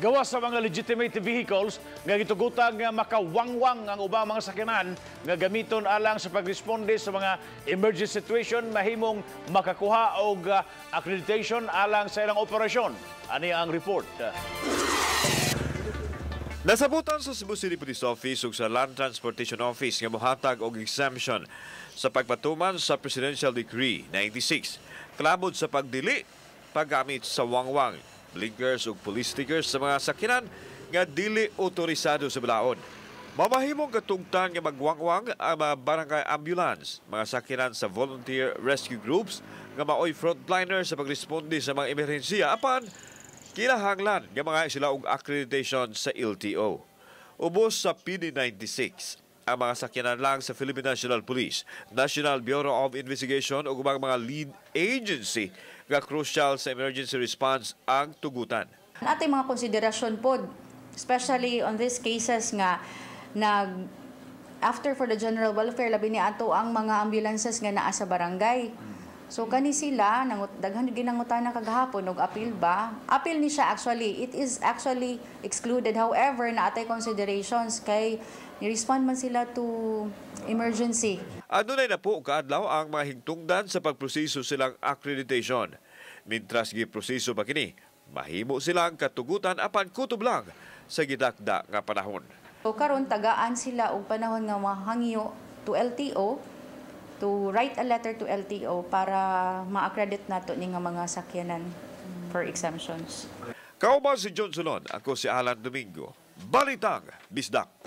gawas sa mga legitimate vehicles nga gitugutan nga makawangwang ang ubang mga sakyanan nga gamiton alang sa pagresponde sa mga emergency situation mahimong makakuha og accreditation alang sa ilang operasyon. Ani ang report. Nasabutan sa Cebu City Police Office ug sa Land Transportation Office nga mohatag og exemption sa pagpatuman sa Presidential Decree 96 kalabot sa pagdili paggamit sa wangwang, blinkers ug police stickers sa mga sakyanan nga dili otorisado sa balaod. Mamahimong katungtan nga magwangwang ang mga barangay ambulance, mga sakyanan sa volunteer rescue groups nga maoy frontliner sa pagresponde sa mga emerhensiya apan kinahanglan nga mga sila og accreditation sa LTO. Ubos sa PD96 ang mga sakyanan lang sa Philippine National Police, National Bureau of Investigation ug ubang mga lead agency nga crucial sa emergency response ang tugutan. Atay mga konsiderasyon pod, especially on these cases nga after for the general welfare labi ni ato ang mga ambulances nga naa sa barangay. So kani sila daghan ginangutan na kagahapon og appeal ba? Appeal ni siya actually. It is actually excluded. However, naatay considerations kay ni-respond man sila to emergency. Adunay na po kaadlaw ang mga hingtungdan sa pagproseso silang accreditation. Mintras giproseso pa kini, mahimo silang katugutan apan kutob lang sa gidakda nga panahon. So karon tagaan sila og panahon nga mahangyo to LTO to write a letter to LTO para ma-accredit nato ni nga mga sakyanan for exemptions. Kauban si John Solon, ako si Alan Domingo. Balitang Bisdak.